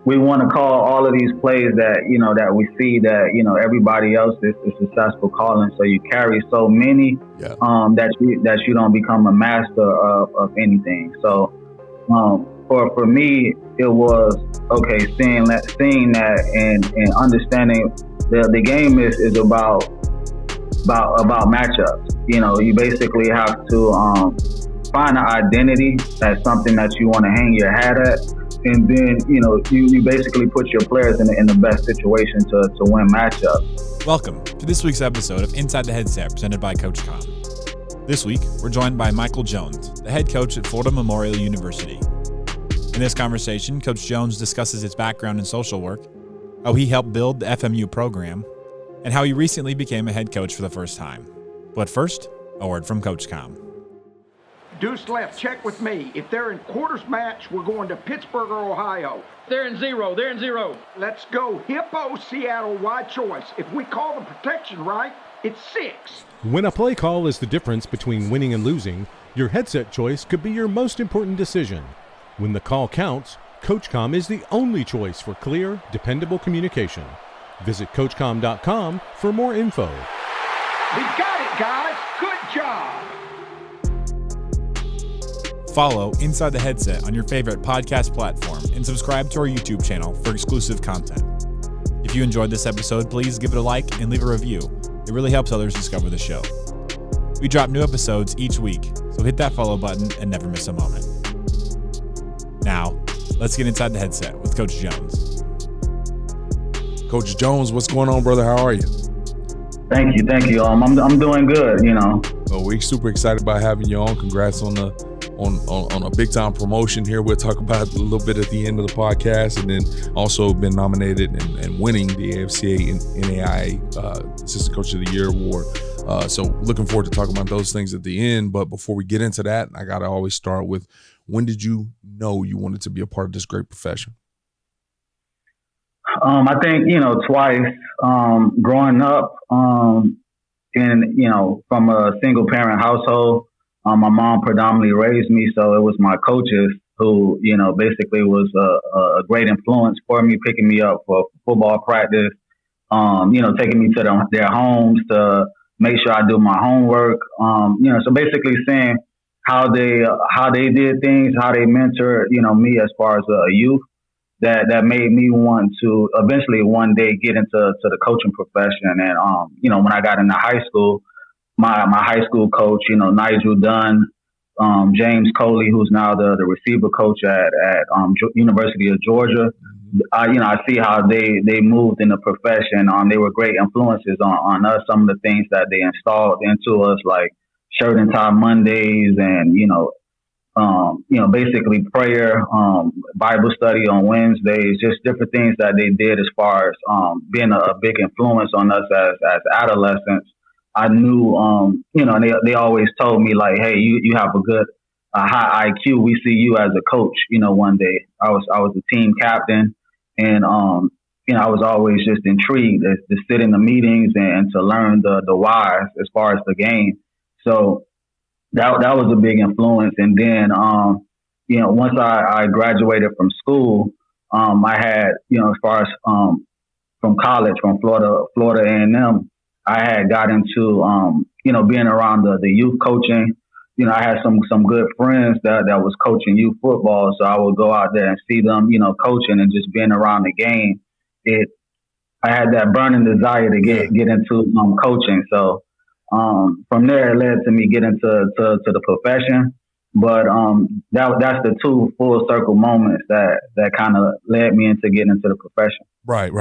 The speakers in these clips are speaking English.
we want to call all of these plays that, that we see that, everybody else is successful calling. So you carry so many that you don't become a master of anything. So for me, it was, okay, seeing that and understanding the game is about matchups. You basically have to find an identity. That's something that you want to hang your hat at. And then, you basically put your players in the best situation to win matchups. Welcome to this week's episode of Inside the Headset presented by CoachComm. This week, we're joined by Michael Jones, the head coach at Florida Memorial University. In this conversation, Coach Jones discusses his background in social work, how he helped build the FMU program, and how he recently became a head coach for the first time. But first, a word from CoachComm. Deuce left, check with me. If they're in quarters match, we're going to Pittsburgh or Ohio. They're in zero. Let's go Hippo, Seattle, wide choice. If we call the protection right, it's 6. When a play call is the difference between winning and losing, your headset choice could be your most important decision. When the call counts, CoachComm is the only choice for clear, dependable communication. Visit CoachComm.com for more info. We got it, guys. Good job. Follow Inside the Headset on your favorite podcast platform and subscribe to our YouTube channel for exclusive content. If you enjoyed this episode, please give it a like and leave a review. It really helps others discover the show. We drop new episodes each week, so hit that follow button and never miss a moment. Now, let's get inside the headset with Coach Jones. Coach Jones, what's going on, brother? How are you? Thank you. I'm doing good. Well, we're super excited about having you on. Congrats on a big time promotion here. We'll talk about it a little bit at the end of the podcast, and then also been nominated and winning the AFCA NAIA Assistant Coach of the Year award. So looking forward to talking about those things at the end. But before we get into that, I got to always start with, when did you know you wanted to be a part of this great profession? I think, twice, growing up, from a single parent household. My mom predominantly raised me, so it was my coaches who, basically was a great influence for me, picking me up for football practice, taking me to their homes to make sure I do my homework. So basically seeing how they did things, how they mentored, me as far as a youth, that made me want to eventually one day get into the coaching profession. And, when I got into high school, my high school coach, Nigel Dunn, James Coley, who's now the receiver coach at University of Georgia. I see how they moved in the profession. They were great influences on us. Some of the things that they installed into us, like shirt and tie Mondays, and basically prayer, Bible study on Wednesdays, just different things that they did as far as being a big influence on us as adolescents. I knew, and they always told me, like, hey, you have a high IQ. We see you as a coach. One day I was the team captain, and I was always just intrigued to sit in the meetings and to learn the whys as far as the game. So that was a big influence. And then, once I graduated from school, I had, as far as from college, from Florida A&M, I had got into, being around the youth coaching. I had some good friends that was coaching youth football. So I would go out there and see them, coaching, and just being around the game. I had that burning desire to get into coaching. So from there, it led to me getting to the profession. But that's the two full circle moments that kind of led me into getting into the profession. Right.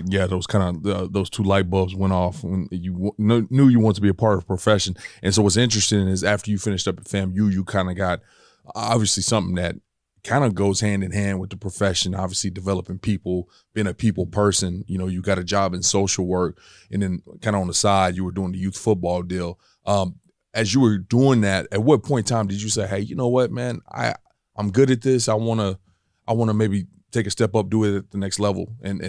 Yeah, those kind of those two light bulbs went off when you knew you wanted to be a part of the profession. And so what's interesting is after you finished up at FAMU, you kind of got obviously something that kind of goes hand in hand with the profession, obviously developing people, being a people person. You got a job in social work, and then kind of on the side, you were doing the youth football deal. As you were doing that, at what point in time did you say, hey, you know what, man, I'm good at this. I want to maybe take a step up, do it at the next level, and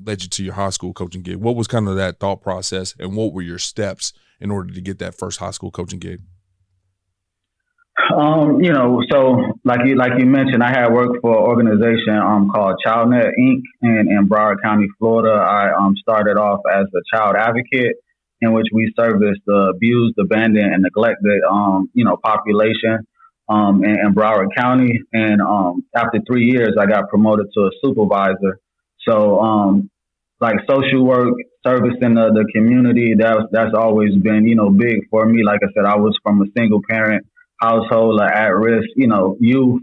led you to your high school coaching gig? What was kind of that thought process, and what were your steps in order to get that first high school coaching gig? So like you mentioned, I had worked for an organization called ChildNet Inc. in Broward County, Florida. I started off as a child advocate, in which we serviced the abused, abandoned, and neglected population in Broward County. And after 3 years, I got promoted to a supervisor. So like social work, servicing the community, that's always been big for me. Like I said, I was from a single parent household, at risk, youth,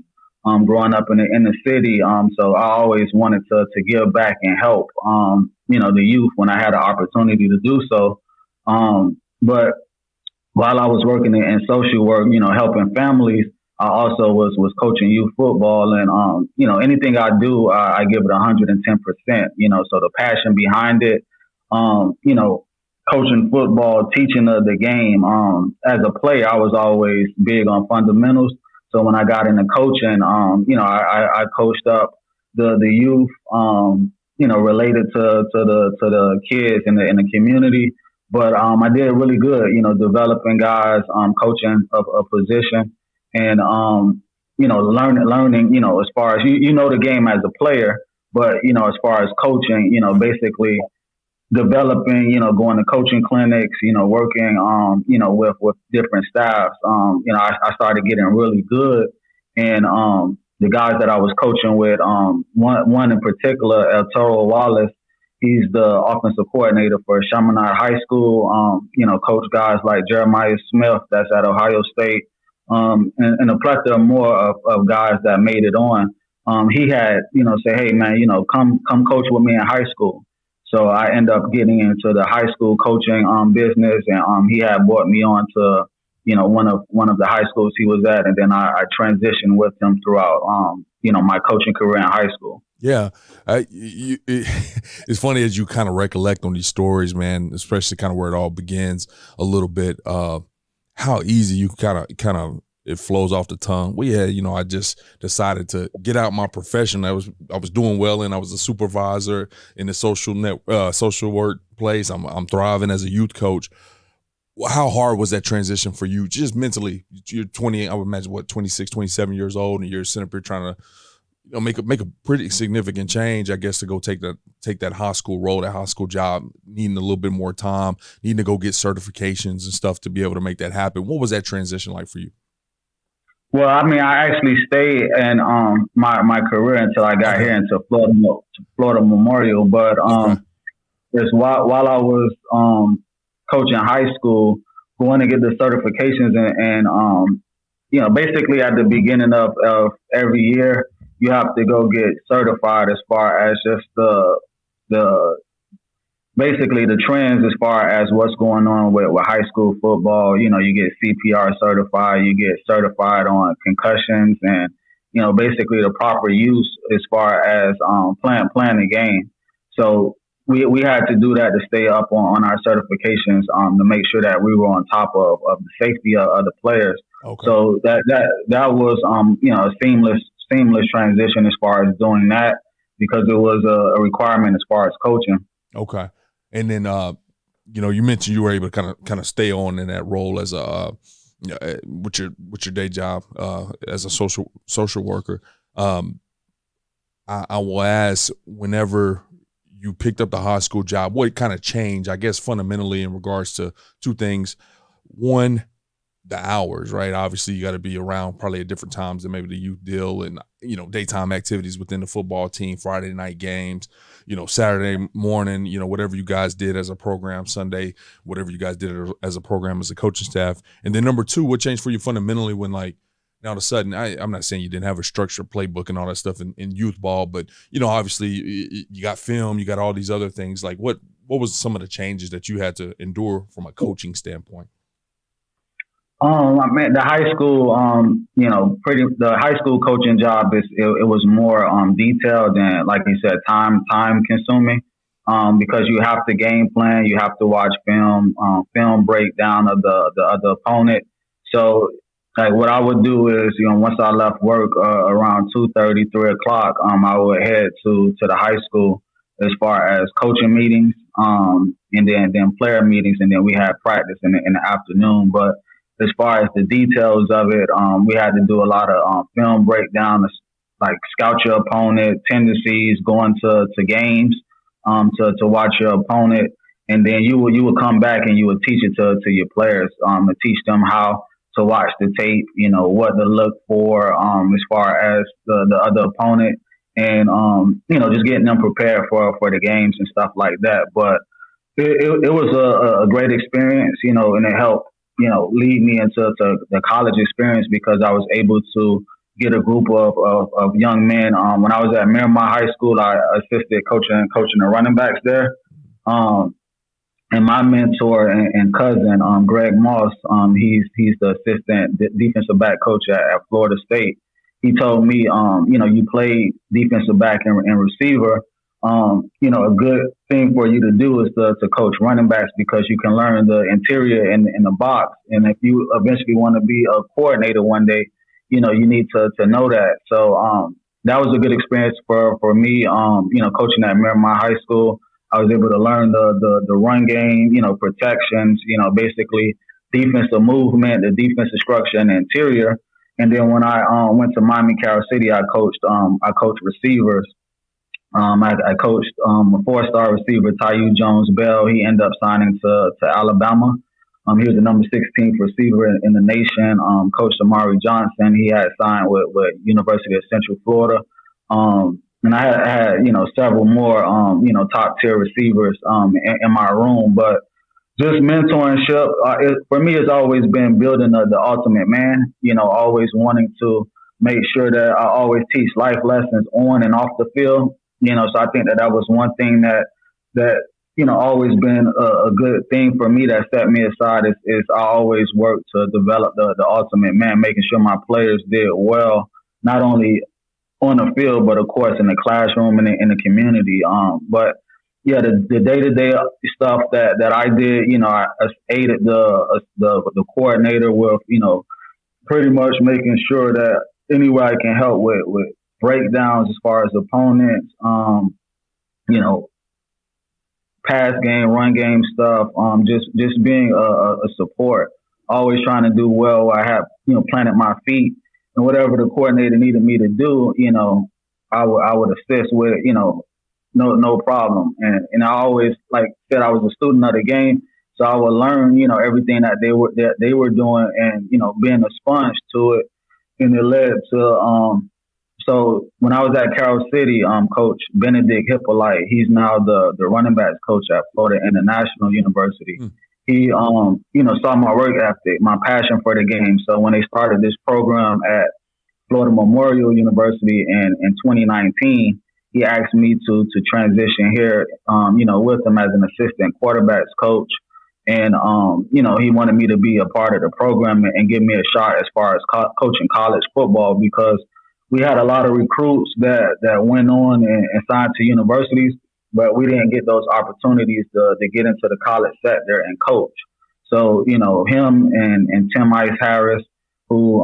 growing up in the inner city. So I always wanted to give back and help, the youth when I had an opportunity to do so. But while I was working in social work, helping families, I also was coaching youth football, and anything I do, I give it 110%. So the passion behind it, coaching football, teaching the game. As a player, I was always big on fundamentals. So when I got into coaching, I coached up the youth, related to the kids in the community. But I did really good, developing guys, coaching a position, and learning, as far as the game as a player, but as far as coaching, basically developing, going to coaching clinics, working, with different staffs. I started getting really good, and the guys that I was coaching with, one in particular, El Toro Wallace, he's the offensive coordinator for Chaminade High School. Coach guys like Jeremiah Smith, that's at Ohio State, and a plethora more of guys that made it on. He had, say, hey man, come coach with me in high school. So I ended up getting into the high school coaching business, and he had brought me on to one of the high schools he was at, and then I transitioned with him throughout my coaching career in high school. Yeah, it's funny as you kind of recollect on these stories, man, especially kind of where it all begins a little bit. How easy you kind of it flows off the tongue. Well, yeah, I just decided to get out my profession. I was doing well, and I was a supervisor in the social workplace. I'm thriving as a youth coach. How hard was that transition for you, just mentally? You're 20, I would imagine, 26, 27 years old, and you're sitting up here trying to make a pretty significant change, I guess, to go take that high school role, that high school job, needing a little bit more time, needing to go get certifications and stuff to be able to make that happen. What was that transition like for you? Well, I mean, I actually stayed in my career until I got here into Florida Memorial. But just while I was coaching high school, going to get the certifications, and basically at the beginning of every year, you have to go get certified as far as just basically the trends as far as what's going on with high school football. You get CPR certified, you get certified on concussions, and basically the proper use as far as playing the game. So we had to do that to stay up on our certifications, to make sure that we were on top of the safety of the players. Okay. So that was a seamless transition as far as doing that, because it was a requirement as far as coaching. Okay. And then, you mentioned you were able to kind of stay on in that role as with your day job as a social worker. I will ask, whenever you picked up the high school job, what kind of changed, I guess, fundamentally in regards to two things. One, the hours, right? Obviously, you got to be around probably at different times than maybe the youth deal, and daytime activities within the football team, Friday night games, Saturday morning, whatever you guys did as a program, Sunday, whatever you guys did as a program as a coaching staff. And then number two, what changed for you fundamentally when, like, now all of a sudden, I'm not saying you didn't have a structured playbook and all that stuff in youth ball, but obviously you got film, you got all these other things. Like, what was some of the changes that you had to endure from a coaching standpoint? I mean, the high school, the high school coaching job it was more detailed and, like you said, time consuming, because you have to game plan, you have to watch film breakdown of the other opponent. So, like, what I would do is, once I left work around 2:30, 3 o'clock, I would head to the high school as far as coaching meetings, and then player meetings, and then we had practice in the afternoon. But as far as the details of it, we had to do a lot of film breakdown, like scout your opponent, tendencies, going to games, to watch your opponent, and then you would come back and you would teach it to your players, to teach them how to watch the tape, what to look for, as far as the other opponent, and just getting them prepared for the games and stuff like that. But it was a great experience, and it helped, lead me into the college experience, because I was able to get a group of young men. When I was at Miramar High School, I assisted coaching the running backs there. And my mentor and cousin, Greg Moss, he's the assistant defensive back coach at Florida State. He told me, you played defensive back and receiver. A good thing for you to do is to coach running backs, because you can learn the interior in the box. And if you eventually want to be a coordinator one day, you need to know that. So that was a good experience for me, coaching at Miramar High School. I was able to learn the run game, protections, basically defensive movement, the defensive structure, and the interior. And then when I went to Miami Carol City, I coached receivers. I coached a 4-star receiver, Tyu Jones-Bell. He ended up signing to Alabama. He was the number 16th receiver in the nation. Coach Amari Johnson, he had signed with University of Central Florida. And I had several more, top tier receivers in my room. But just mentorship, for me, it's always been building the ultimate man, always wanting to make sure that I always teach life lessons on and off the field. So I think that was one thing that always been a good thing for me that set me aside is I always work to develop the ultimate man, making sure my players did well, not only on the field, but of course in the classroom and in the community. But yeah, the day-to-day stuff that I did, I aided the coordinator with, pretty much making sure that any way I can help with breakdowns as far as opponents, pass game, run game stuff, just being a support, always trying to do well. I have, planted my feet, and whatever the coordinator needed me to do, I would assist with it, no problem. And I always, like said, I was a student of the game, so I would learn, everything that they were doing, and being a sponge to it, and it led to so when I was at Carroll City, Coach Benedict Hippolyte, he's now the running backs coach at Florida International University. He, saw my work ethic, my passion for the game. So when they started this program at Florida Memorial University in 2019, he asked me to transition here, with him as an assistant quarterbacks coach. And, he wanted me to be a part of the program and give me a shot as far as coaching college football, because we had a lot of recruits that went on and signed to universities, but we didn't get those opportunities to get into the college sector and coach. So, him and Tim Ice Harris, who,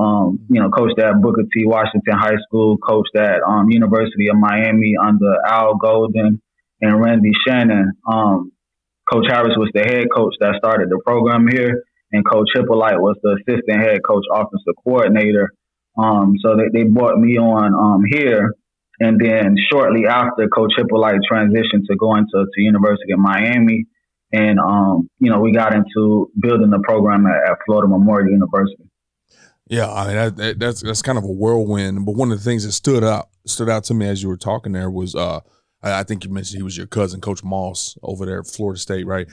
coached at Booker T. Washington High School, coached at University of Miami under Al Golden and Randy Shannon. Coach Harris was the head coach that started the program here, and Coach Hippolyte was the assistant head coach, offensive coordinator. So they brought me on here, and then shortly after, Coach Hippolyte transitioned to going to University of Miami, and we got into building the program at Florida Memorial University. Yeah, I mean that's kind of a whirlwind. But one of the things that stood out to me as you were talking there was I think you mentioned he was your cousin, Coach Moss, over there at Florida State, right?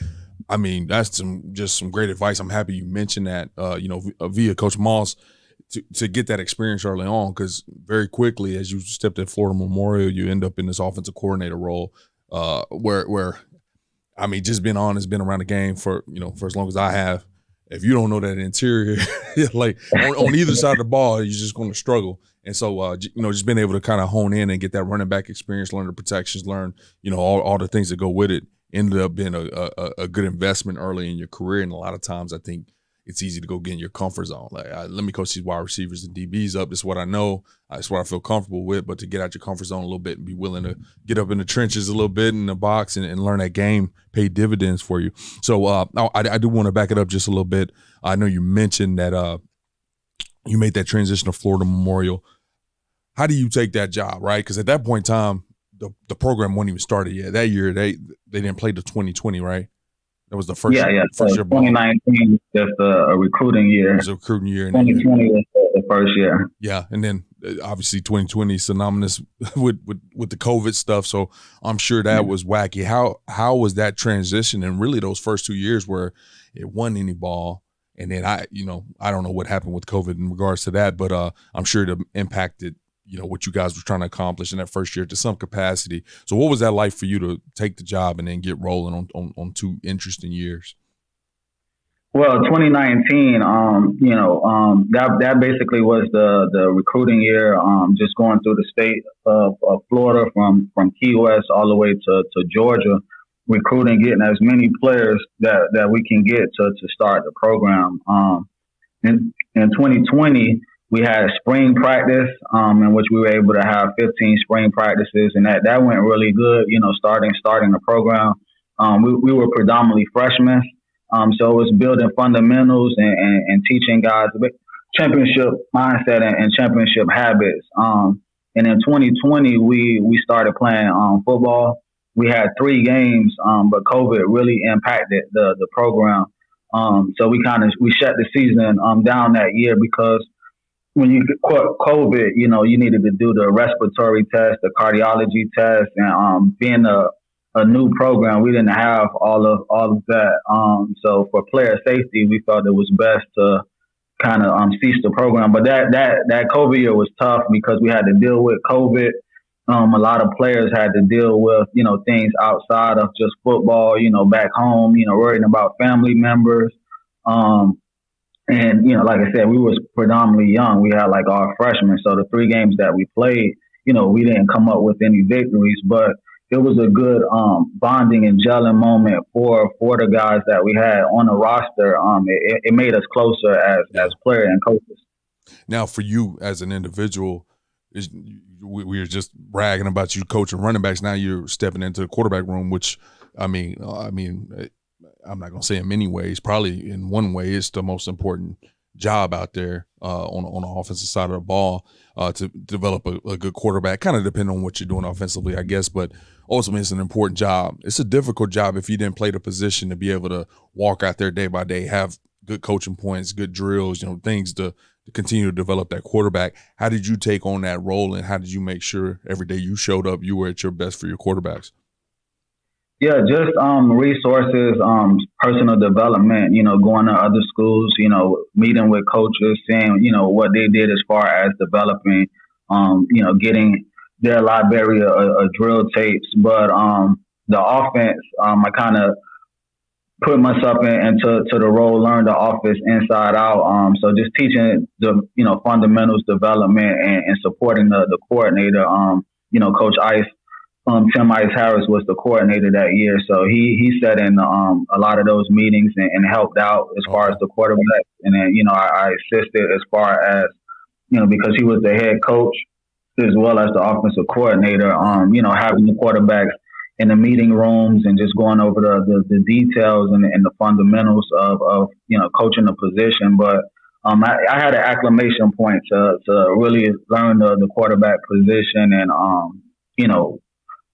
I mean, that's some great advice. I'm happy you mentioned that. Via Coach Moss. To get that experience early on, because very quickly as you stepped at Florida Memorial, you end up in this offensive coordinator role, where I mean, just being honest, been around the game for as long as I have. If you don't know that interior, like on either side of the ball, you're just going to struggle. And so, just being able to kind of hone in and get that running back experience, learn the protections, learn all the things that go with it, ended up being a good investment early in your career. And a lot of times, I think it's easy to go get in your comfort zone. Like, let me coach these wide receivers and DBs up. This is what I know. It's what I feel comfortable with. But to get out your comfort zone a little bit and be willing to get up in the trenches a little bit in the box and learn that game, pay dividends for you. So I do want to back it up just a little bit. I know you mentioned that you made that transition to Florida Memorial. How do you take that job, right? Because at that point in time, the program wasn't even started yet. That year, they didn't play to 2020, right? That was the first year. First year 2019 just a recruiting year. It was a recruiting year. 2020 was the first year. Yeah, and then obviously 2020 synonymous with the COVID stuff. So I'm sure that was wacky. How was that transition? And really those first 2 years where it wasn't any ball, and then I don't know what happened with COVID in regards to that, but I'm sure it impacted what you guys were trying to accomplish in that first year to some capacity. So what was that like for you to take the job and then get rolling on 2 interesting years? Well, 2019, that basically was the recruiting year, just going through the state of Florida from Key West all the way to Georgia, recruiting, getting as many players that we can get to start the program. In 2020, we had a spring practice, in which we were able to have 15 spring practices, and that went really good. Starting the program, we were predominantly freshmen, so it was building fundamentals and teaching guys championship mindset and championship habits. And in 2020, we started playing football. We had 3 games, but COVID really impacted the program. So we shut the season down that year because when you caught COVID, you needed to do the respiratory test, the cardiology test, and being a new program, we didn't have all of that. So for player safety, we felt it was best to kind of cease the program. But that COVID year was tough because we had to deal with COVID. A lot of players had to deal with things outside of just football. Back home, worrying about family members. And, like I said, we was predominantly young. We had like our freshmen. So the 3 games that we played, we didn't come up with any victories, but it was a good bonding and gelling moment for the guys that we had on the roster. It made us closer as players and coaches. Now, for you as an individual, we were just bragging about you coaching running backs. Now you're stepping into the quarterback room, which, I'm not going to say in many ways, probably in one way, it's the most important job out there on the offensive side of the ball to develop a good quarterback, kind of depending on what you're doing offensively, I guess. But ultimately, it's an important job. It's a difficult job if you didn't play the position to be able to walk out there day by day, have good coaching points, good drills, things to continue to develop that quarterback. How did you take on that role, and how did you make sure every day you showed up, you were at your best for your quarterbacks? Yeah, just resources, personal development, going to other schools, meeting with coaches, seeing, what they did as far as developing, getting their library of drill tapes. But the offense, I kind of put myself into the role, learn the offense inside out. So just teaching the, fundamentals development and supporting the coordinator, Coach Ice. Tim Ice Harris was the coordinator that year, so he sat in a lot of those meetings and helped out as far as the quarterback. And then I assisted as far as because he was the head coach as well as the offensive coordinator. Having the quarterbacks in the meeting rooms and just going over the details and the fundamentals of coaching the position. But I had an acclimation point to really learn the quarterback position and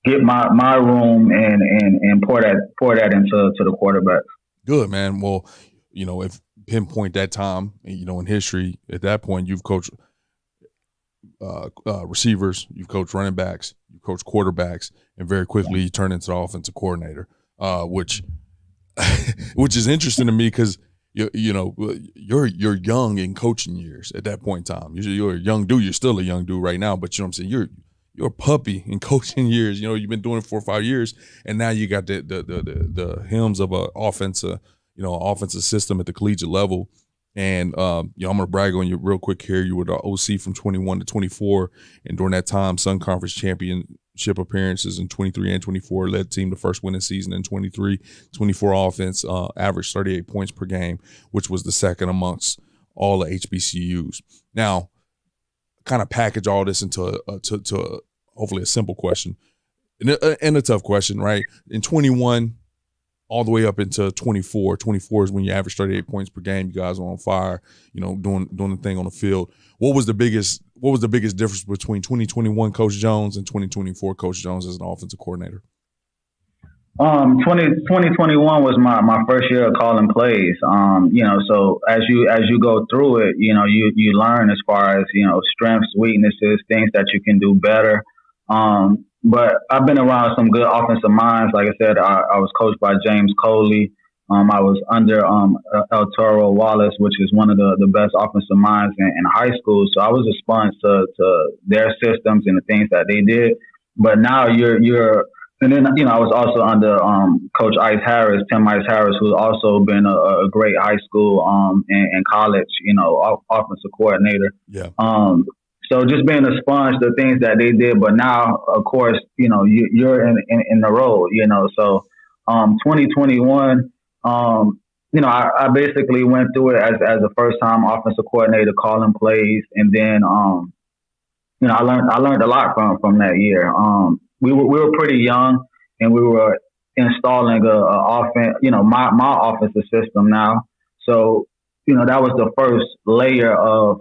get my room and pour that into the quarterbacks. Good, man. Well, if pinpoint that time, in history, at that point, you've coached receivers, you've coached running backs, you've coached quarterbacks, and very quickly you turn into the offensive coordinator, which is interesting to me because you're young in coaching years at that point in time. You're a young dude. You're still a young dude right now, but you know what I'm saying? You're a puppy in coaching years. You've been doing it 4 or 5 years, and now you got the hymns of a offensive system at the collegiate level. And I'm gonna brag on you real quick here. You were the OC from 21 to 24, and during that time, Sun Conference champion championship appearances in 23 and 24, led the team to first winning season in 23, 24 offense, averaged 38 points per game, which was the second amongst all the HBCUs. Now, kind of package all this into to hopefully a simple question and a tough question, right? In 21, all the way up into 24. 24 is when you average 38 points per game. You guys are on fire, doing the thing on the field. What was the biggest difference between 2021 Coach Jones and 2024 Coach Jones as an offensive coordinator? 2021 was my first year of calling plays. So as you go through it, you learn as far as, strengths, weaknesses, things that you can do better. But I've been around some good offensive minds. Like I said, I was coached by James Coley. I was under El Toro Wallace, which is one of the best offensive minds in high school. So I was a sponge to their systems and the things that they did. But now and then, I was also under Coach Tim Ice Harris, who's also been a great high school and college, offensive coordinator. Yeah. So just being a sponge, the things that they did, but now, of course, you're in the role, So 2021, I basically went through it as a first time offensive coordinator calling plays, and then I learned a lot from that year. We were pretty young, and we were installing a offense, my offensive system now. So that was the first layer of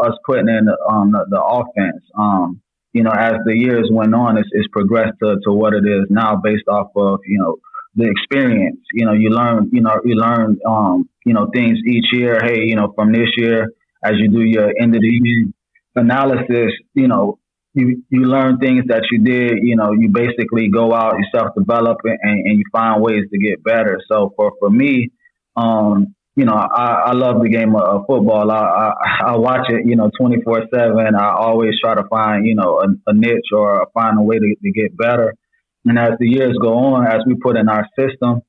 us putting in the offense. As the years went on, it's progressed to what it is now based off of, the experience. You learn things each year. Hey, from this year, as you do your end of the year analysis, you learn things that you did. You basically go out, you self-develop, and you find ways to get better. So for me, I love the game of football. I watch it, 24/7. I always try to find, a niche or find a way to get better. And as the years go on, as we put in our system,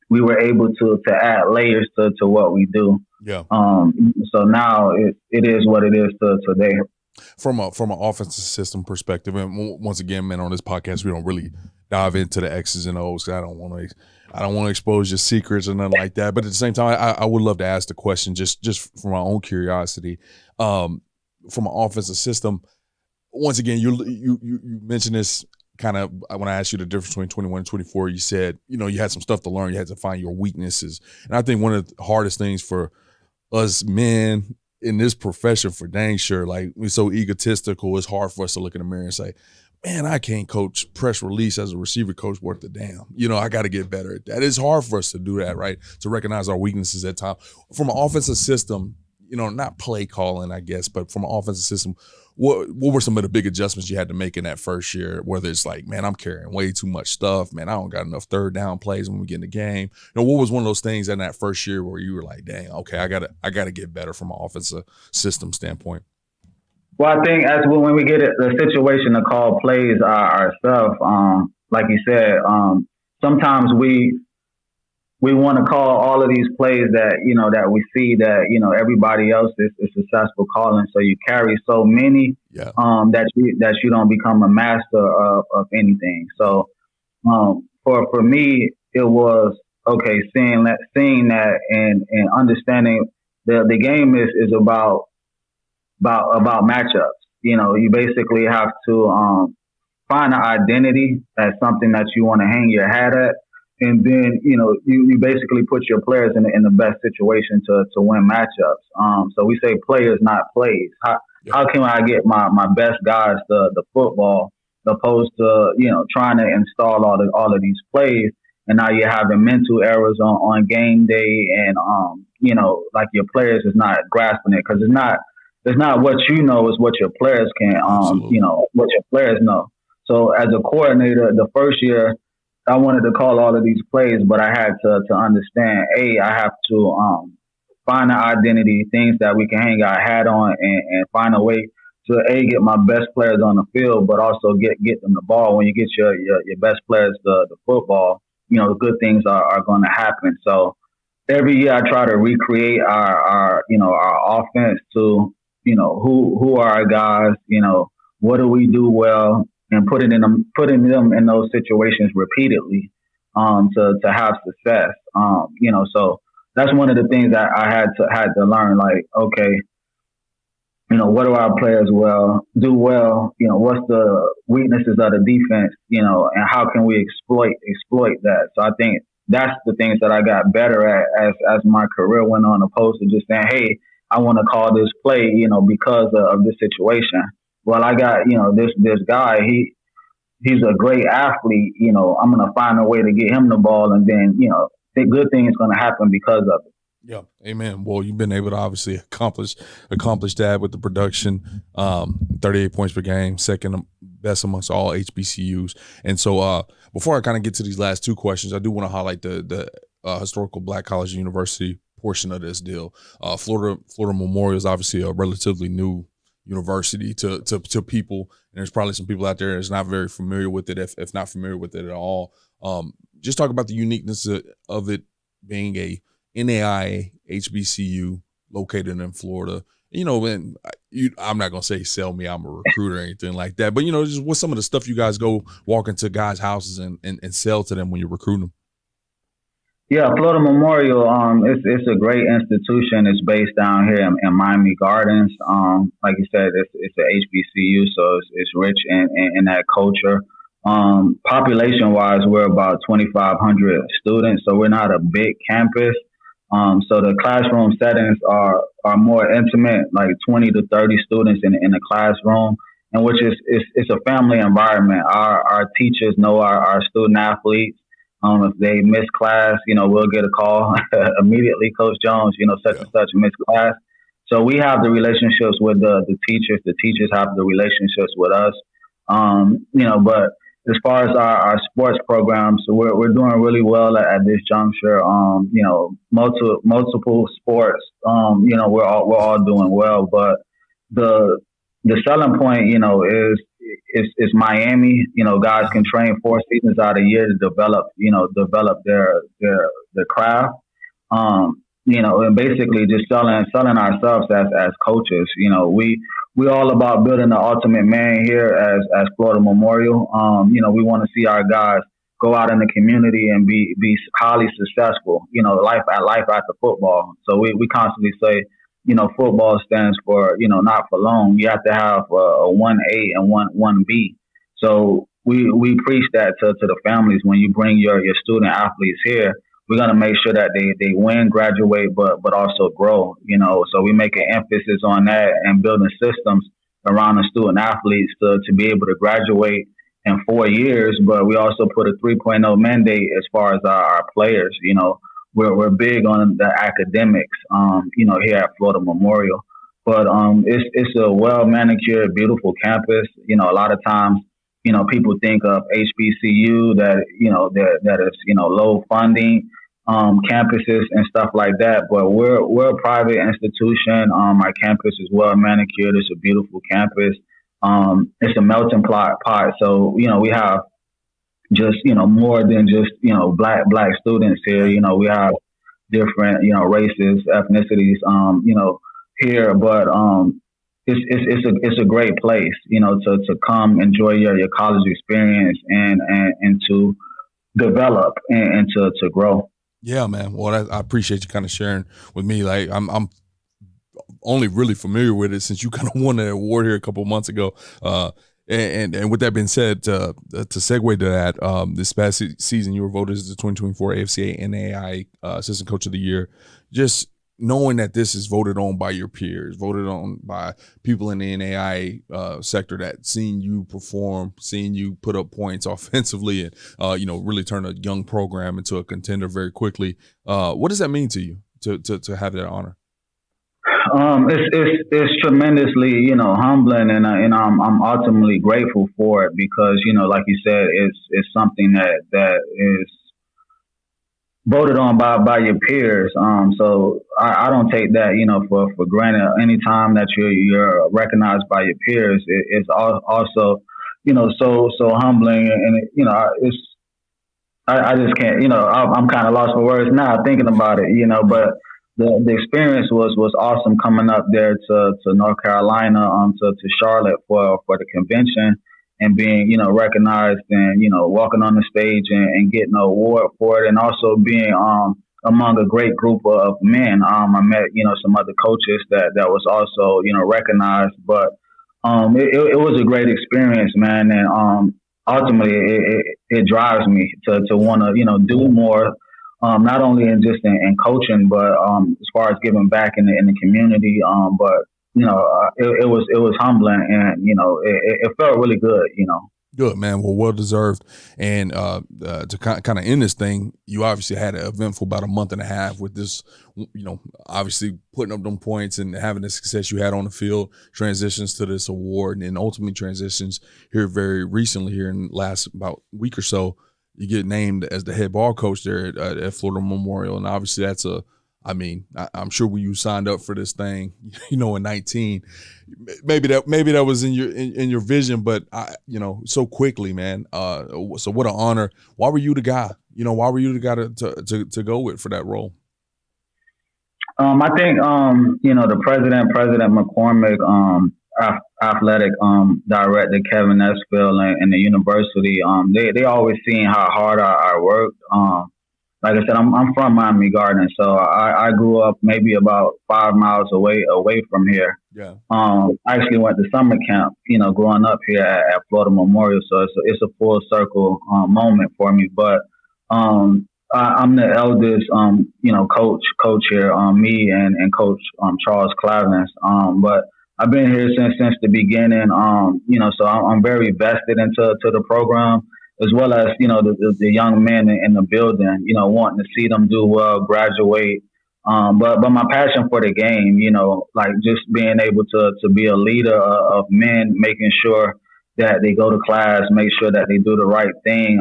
we were able to add layers to what we do. Yeah. So now it is what it is today. From an offensive system perspective, and once again, man, on this podcast, we don't really dive into the X's and O's, 'cause I don't want to expose your secrets or nothing like that. But at the same time, I would love to ask the question just for my own curiosity. From an offensive system, once again, you mentioned this kind of when I asked you the difference between 21 and 24. You said you had some stuff to learn. You had to find your weaknesses, and I think one of the hardest things for us men in this profession, for dang sure, like, we're so egotistical, it's hard for us to look in the mirror and say, man, I can't coach press release as a receiver coach worth a damn. I got to get better at that. It's hard for us to do that, right? To recognize our weaknesses at times. From an offensive system, not play calling, I guess, but from an offensive system, what were some of the big adjustments you had to make in that first year? Whether it's like, man, I'm carrying way too much stuff. Man, I don't got enough third down plays when we get in the game. What was one of those things in that first year where you were like, dang, okay, I gotta get better from an offensive system standpoint? Well, I think when we get the situation to call plays ourselves, like you said, sometimes we want to call all of these plays that that we see that everybody else is successful calling. So you carry so many that you don't become a master of anything. So for me, it was okay seeing that and understanding the game is about matchups. You basically have to find an identity as something that you want to hang your hat at. And then, you basically put your players in the best situation to win matchups. So we say players, not plays. How can I get my best guys the football, opposed to, trying to install all of these plays. And now you're having mental errors on game day, and, like your players is not grasping it, because it's not what it's what your players can, what your players know. So as a coordinator, the first year, I wanted to call all of these plays, but I had to understand, I have to find an identity, things that we can hang our hat on, and find a way to get my best players on the field, but also get them the ball. When you get your best players the football, good things are going to happen. So every year I try to recreate our offense to, who are our guys, what do we do well, and putting them in those situations repeatedly to have success. So that's one of the things that I had to learn. Like, okay, what do our players do well? What's the weaknesses of the defense? And how can we exploit that? So I think that's the things that I got better at as my career went on, opposed to just saying, hey, I want to call this play, because of this situation. Well, I got, this guy, he's a great athlete. I'm going to find a way to get him the ball, and then, the good thing is going to happen because of it. Yeah, amen. Well, you've been able to obviously accomplish that with the production, 38 points per game, second best amongst all HBCUs. And so before I kind of get to these last two questions, I do want to highlight the historical Black college and university portion of this deal. Florida Memorial is obviously a relatively new university to people, and there's probably some people out there that's not very familiar with it, if not familiar with it at all. Just talk about the uniqueness of it being a NAIA HBCU located in Florida. And I'm not gonna say sell me, I'm a recruiter or anything like that, but just what's some of the stuff you guys go walk into guys' houses and sell to them when you're recruiting them? Yeah, Florida Memorial, it's a great institution. It's based down here in Miami Gardens. Like you said, it's a HBCU, so it's rich in that culture. Population-wise, we're about 2,500 students, so we're not a big campus. So the classroom settings are more intimate, like 20 to 30 students in a classroom, and which is it's a family environment. Our teachers know our student athletes. If they miss class, we'll get a call immediately. Coach Jones, such and such missed class. So we have the relationships with the teachers. The teachers have the relationships with us. But as far as our sports programs, we're doing really well at this juncture. Multiple sports. We're all doing well. But the selling point, is Miami. Guys can train 4 seasons out of a year to develop their craft. And basically just selling ourselves as coaches. We all about building the ultimate man here as Florida Memorial. We want to see our guys go out in the community and be highly successful. Life after football. So we constantly say, football stands for, not for long. You have to have a 1A and 1B. So we preach that to the families. When you bring your student athletes here, we're going to make sure that they win, graduate, but also grow, So we make an emphasis on that and building systems around the student athletes to be able to graduate in 4 years. But we also put a 3.0 mandate as far as our players, We're big on the academics, here at Florida Memorial. But it's a well-manicured, beautiful campus. A lot of times, people think of HBCU that is, low funding campuses and stuff like that. But we're a private institution. Our campus is well-manicured. It's a beautiful campus. It's a melting pot. So, we have just, more than just, black students here. We have different, races, ethnicities, here, but it's a great place, to come enjoy your college experience and to develop and to grow. Yeah, man. Well, I appreciate you kind of sharing with me. Like I'm only really familiar with it since you kind of won an award here a couple of months ago. And with that being said, to segue to that, this past season you were voted as the 2024 AFCA NAIA Assistant Coach of the Year. Just knowing that this is voted on by your peers, voted on by people in the NAIA sector that seen you perform, seen you put up points offensively, and really turn a young program into a contender very quickly. What does that mean to you to have that honor? It's tremendously, humbling, and I'm ultimately grateful for it because, like you said, it's something that is voted on by your peers. So I don't take that, for granted. Anytime that you're recognized by your peers, it's also, so humbling, and I just can't, I'm kind of lost for words now thinking about it, but the experience was awesome coming up there to North Carolina, to Charlotte for the convention. and being, recognized and, walking on the stage and getting an award for it, and also being among a great group of men. I met, some other coaches that was also, recognized. But it was a great experience, man. And ultimately, it drives me to want to, do more, not only in coaching, but as far as giving back in the community. But it was humbling, and it felt really good. Good, man. Well deserved. And to kind of end this thing, you obviously had an eventful about a month and a half with this, obviously putting up them points and having the success you had on the field, transitions to this award, and then ultimately transitions here very recently, here in the last about week or so, you get named as the head ball coach there at Florida Memorial. And obviously I'm sure when you signed up for this thing, in 19, maybe that was in your vision, but so quickly, man. So what an honor. Why were you the guy? Why were you the guy to go with for that role? I think the President McCormick, athletic director Kevin Esfield, and the university, they always seen how hard I worked. Like I said, I'm from Miami Gardens, so I grew up maybe about 5 miles away from here. Yeah. I actually went to summer camp, growing up here at Florida Memorial, so it's a full circle moment for me. But I'm the eldest, coach here, me and Coach Charles Clavins. But I've been here since the beginning, so I'm very vested into the program, as well as, the young men in the building, wanting to see them do well, graduate. But my passion for the game, like just being able to be a leader of men, making sure that they go to class, make sure that they do the right thing.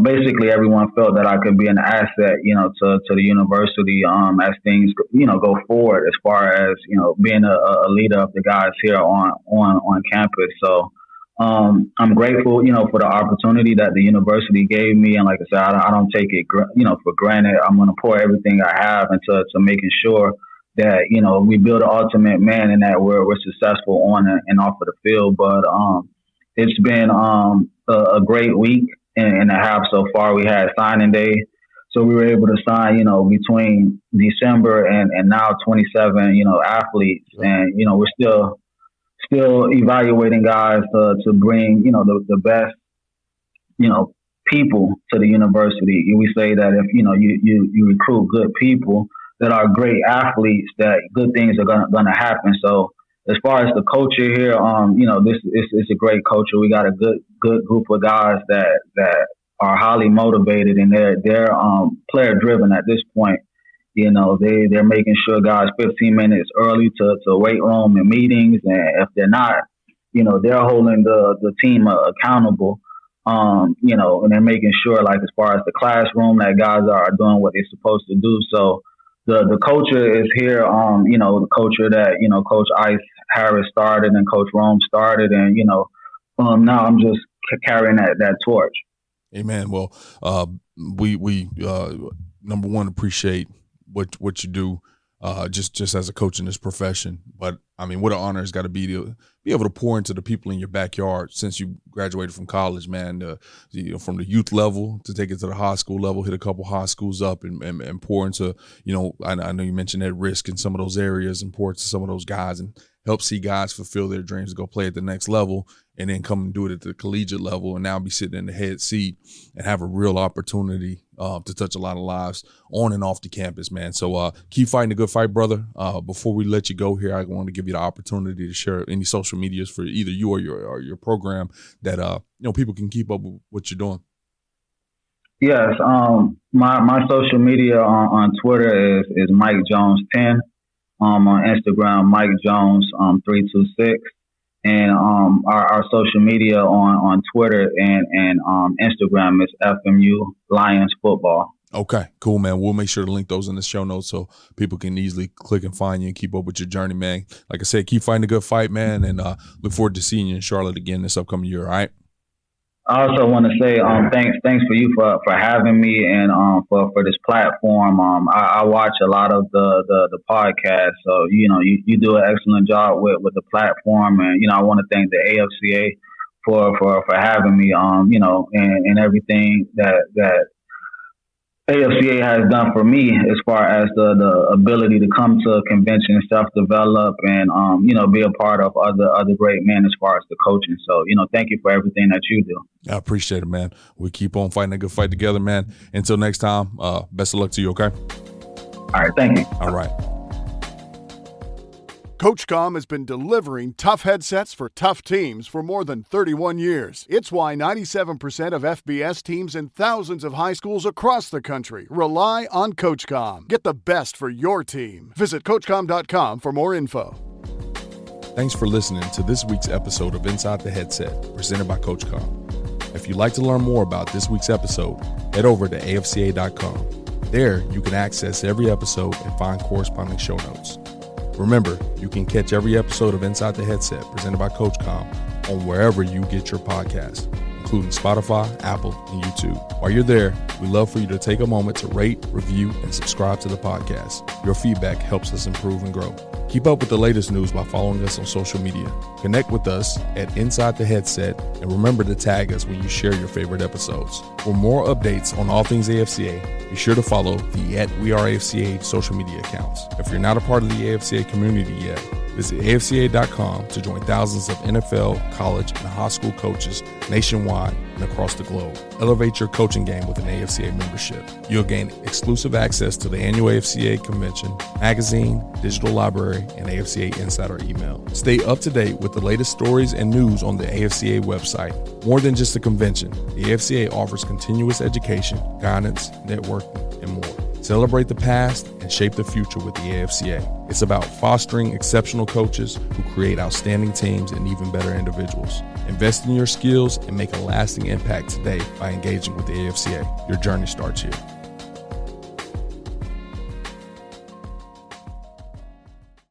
Basically everyone felt that I could be an asset, to the university, as things, go forward, as far as, being a leader of the guys here on campus. So, I'm grateful, for the opportunity that the university gave me. And like I said, I don't take it, for granted. I'm going to pour everything I have into making sure that, we build an ultimate man and that we're successful on and off of the field. But it's been a great week and a half so far. We had signing day. So we were able to sign, between December and now 27, athletes. And, we're still evaluating guys to bring, the best, people to the university. We say that if, you recruit good people that are great athletes, that good things are going to happen. So as far as the culture here, this is a great culture. We got a good group of guys that are highly motivated, and they're player driven at this point. They're making sure guys 15 minutes early to weight room and meetings, and if they're not, they're holding the team accountable. And they're making sure, like as far as the classroom, that guys are doing what they're supposed to do. So the culture is here. The culture that Coach Ice Harris started and Coach Rome started, and now I'm just carrying that torch. Amen. Well, we number one appreciate what you do, just as a coach in this profession. But I mean, what an honor it's got to be able to pour into the people in your backyard since you graduated from college, man. From the youth level to take it to the high school level, hit a couple high schools up and pour into, I know you mentioned that risk in some of those areas, and pour into some of those guys and help see guys fulfill their dreams to go play at the next level, and then come and do it at the collegiate level, and now be sitting in the head seat and have a real opportunity to touch a lot of lives on and off the campus, man. So keep fighting the good fight, brother. Before we let you go here, I want to give you the opportunity to share any social medias for either you or your program that people can keep up with what you're doing. Yes, my social media on Twitter is Mike Jones 10. On Instagram, Mike Jones 326. And our social media on Twitter and Instagram is FMU Lions Football. Okay, cool, man. We'll make sure to link those in the show notes so people can easily click and find you and keep up with your journey, man. Like I said, keep fighting a good fight, man, and look forward to seeing you in Charlotte again this upcoming year, all right? I also want to say thanks for you for having me and for this platform. I watch a lot of the podcast, so you do an excellent job with the platform, and I want to thank the AFCA for having me. And everything that AFCA has done for me as far as the ability to come to a convention, self-develop, and be a part of other great men as far as the coaching. So thank you for everything that you do. I appreciate it, man. We keep on fighting a good fight together, man. Until next time, best of luck to you. Okay. All right. Thank you. All right. CoachComm has been delivering tough headsets for tough teams for more than 31 years. It's why 97% of FBS teams and thousands of high schools across the country rely on CoachComm. Get the best for your team. Visit CoachComm.com for more info. Thanks for listening to this week's episode of Inside the Headset, presented by CoachComm. If you'd like to learn more about this week's episode, head over to AFCA.com. There, you can access every episode and find corresponding show notes. Remember, you can catch every episode of Inside the Headset presented by CoachComm on wherever you get your podcasts, including Spotify, Apple, and YouTube. While you're there, we'd love for you to take a moment to rate, review, and subscribe to the podcast. Your feedback helps us improve and grow. Keep up with the latest news by following us on social media. Connect with us at Inside the Headset, and remember to tag us when you share your favorite episodes. For more updates on all things AFCA, be sure to follow the @WeAreAFCA social media accounts. If you're not a part of the AFCA community yet, visit AFCA.com to join thousands of NFL, college, and high school coaches nationwide and across the globe. Elevate your coaching game with an AFCA membership. You'll gain exclusive access to the annual AFCA convention, magazine, digital library, and AFCA Insider email. Stay up to date with the latest stories and news on the AFCA website. More than just a convention, the AFCA offers continuous education, guidance, networking, and more. Celebrate the past and shape the future with the AFCA. It's about fostering exceptional coaches who create outstanding teams and even better individuals. Invest in your skills and make a lasting impact today by engaging with the AFCA. Your journey starts here.